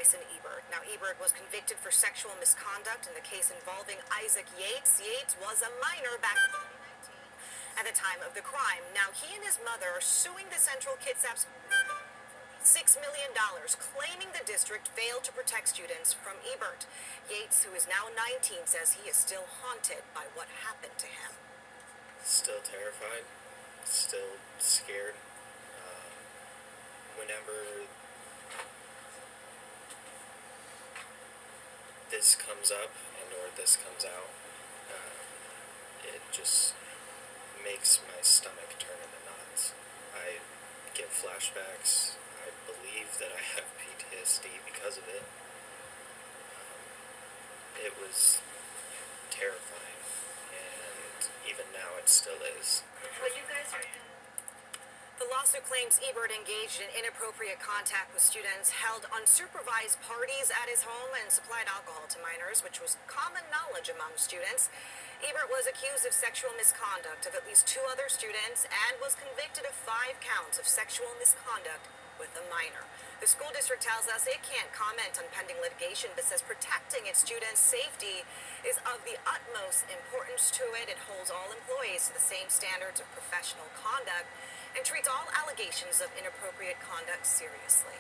Tyson Ebert. Now, Ebert was convicted for sexual misconduct in the case involving Isaac Yates. Yates was a minor back in 2019 at the time of the crime. Now, he and his mother are suing the Central Kitsap $6 million, claiming the district failed to protect students from Ebert. Yates, who is now 19, says he is still haunted by what happened to him. Still terrified, still scared. Whenever this comes up or this comes out, it just makes my stomach turn into knots. I get flashbacks. I believe that I have PTSD because of it. It was terrifying, and even now it still is. What you guys are doing? The lawsuit claims Ebert engaged in inappropriate contact with students, held unsupervised parties at his home, and supplied alcohol to minors, which was common knowledge among students. Ebert was accused of sexual misconduct of at least 2 other students and was convicted of 5 counts of sexual misconduct with a minor. The school district tells us it can't comment on pending litigation, but says protecting its students' safety is of the utmost importance to it. It holds all employees to the same standards of professional conduct and treats all allegations of inappropriate conduct seriously.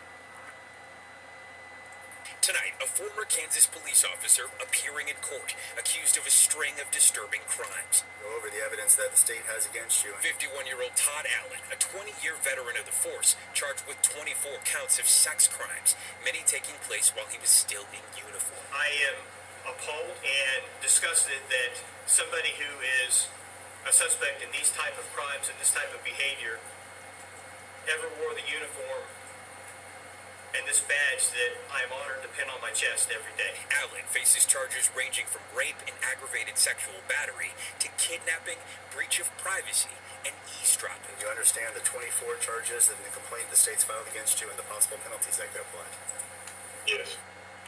Tonight, a former Kansas police officer appearing in court, accused of a string of disturbing crimes. Go over the evidence that the state has against you. 51-year-old Todd Allen, a 20-year veteran of the force, charged with 24 counts of sex crimes, many taking place while he was still in uniform. I am appalled and disgusted that somebody who is a suspect in these type of crimes and this type of behavior ever wore the uniform and this badge that I am honored to pin on my chest every day. Allen faces charges ranging from rape and aggravated sexual battery to kidnapping, breach of privacy, and eavesdropping. You understand the 24 charges and the complaint the state's filed against you and the possible penalties that could apply? Yes.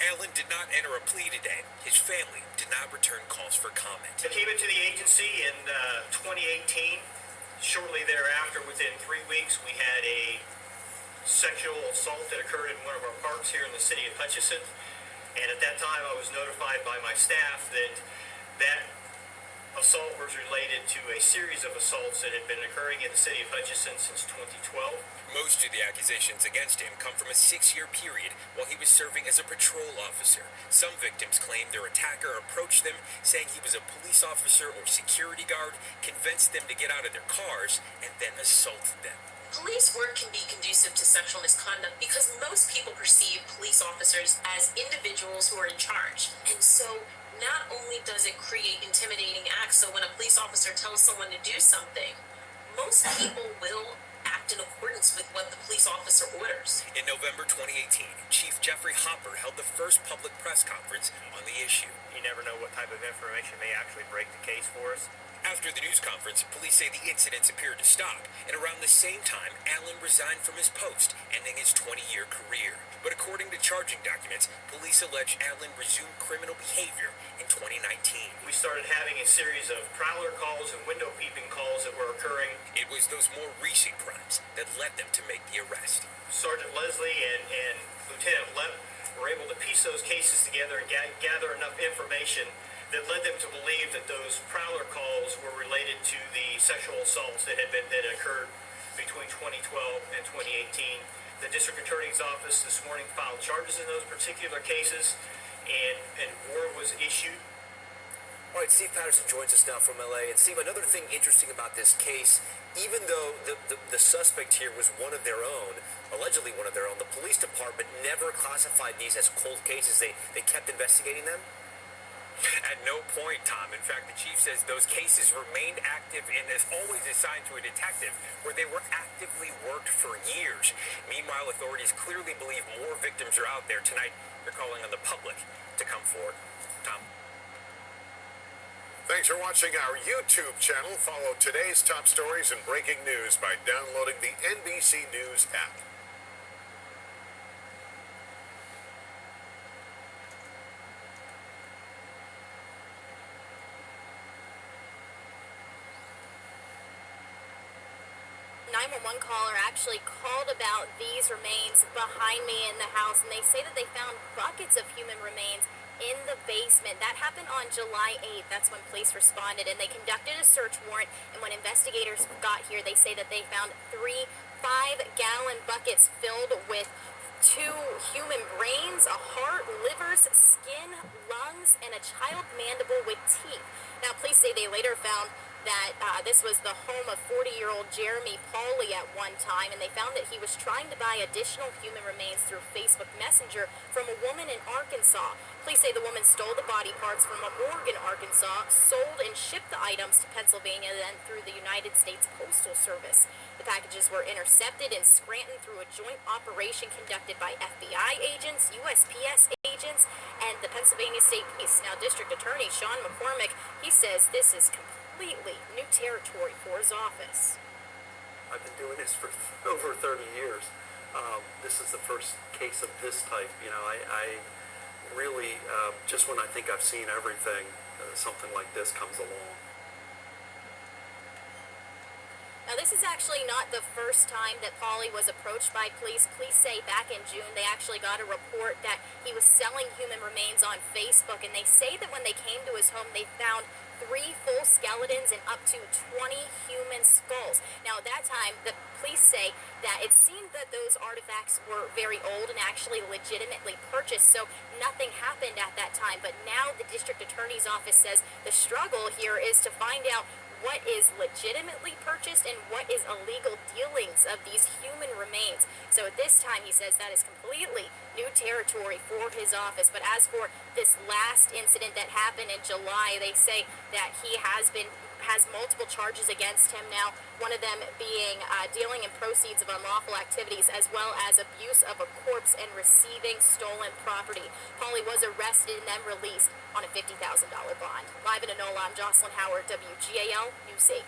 Allen did not enter a plea today. His family did not return calls for comment. I came into the agency in 2018. Shortly thereafter, within 3 weeks, we had a sexual assault that occurred in one of our parks here in the city of Hutchinson. And at that time, I was notified by my staff that that assault was related to a series of assaults that had been occurring in the city of Hutchinson since 2012. Most of the accusations against him come from a 6-year period while he was serving as a patrol officer. Some victims claim their attacker approached them, saying he was a police officer or security guard, convinced them to get out of their cars, and then assaulted them. Police work can be conducive to sexual misconduct because most people perceive police officers as individuals who are in charge. And so not only does it create intimidating acts, so when a police officer tells someone to do something, most people will act in accordance with what the police officer orders. In November 2018, Chief Jeffrey Hopper held the first public press conference on the issue. You never know what type of information may actually break the case for us. After the news conference, police say the incidents appeared to stop, and around the same time, Allen resigned from his post, ending his 20-year career. But according to charging documents, police allege Allen resumed criminal behavior in 2019. We started having a series of prowler calls and window peeping calls that were occurring. It was those more recent crimes that led them to make the arrest. Sergeant Leslie and Lieutenant Lepp were able to piece those cases together and gather enough information that led them to believe that those prowler calls were related to the sexual assaults that occurred between 2012 and 2018. The district attorney's office this morning filed charges in those particular cases, and warrant was issued. All right, Steve Patterson joins us now from LA. And Steve, another thing interesting about this case, even though the suspect here was one of their own, allegedly one of their own, the police department never classified these as cold cases. They kept investigating them? At no point, Tom. In fact, the chief says those cases remained active and is always assigned to a detective, where they were actively worked for years. Meanwhile, authorities clearly believe more victims are out there. Tonight, they're calling on the public to come forward. Tom? Thanks for watching our YouTube channel. Follow today's top stories and breaking news by downloading the NBC News app. 911 caller actually called about these remains behind me in the house, and they say that they found buckets of human remains in the basement. That happened on July 8th. That's when police responded, and they conducted a search warrant. And when investigators got here, they say that they found 3 5-gallon buckets filled with 2 human brains, a heart, livers, skin, lungs, and a child mandible with teeth. Now, police say they later found that this was the home of 40-year-old Jeremy Pauley at one time, and they found that he was trying to buy additional human remains through Facebook Messenger from a woman in Arkansas. Police say the woman stole the body parts from a morgue in Arkansas, sold and shipped the items to Pennsylvania, then through the United States Postal Service. The packages were intercepted in Scranton through a joint operation conducted by FBI agents, USPS agents, and the Pennsylvania State Police. Now, District Attorney Sean McCormick, he says this is completely new territory for his office. I've been doing this for over 30 years. This is the first case of this type. You know, I really, just when I think I've seen everything, something like this comes along. Now, this is actually not the first time that Pauley was approached by police. Police say back in June they actually got a report that he was selling human remains on Facebook, and they say that when they came to his home, they found 3 full skeletons and up to 20 human skulls. Now, at that time, the police say that it seemed that those artifacts were very old and actually legitimately purchased, so nothing happened at that time. But now the district attorney's office says the struggle here is to find out what is legitimately purchased and what is illegal dealings of these human remains. So at this time, he says that is completely new territory for his office. But as for this last incident that happened in July, they say that he has multiple charges against him now, one of them being dealing in proceeds of unlawful activities, as well as abuse of a corpse and receiving stolen property. Pauley was arrested and then released on a $50,000 bond. Live in Enola, I'm Jocelyn Howard, WGAL News 8.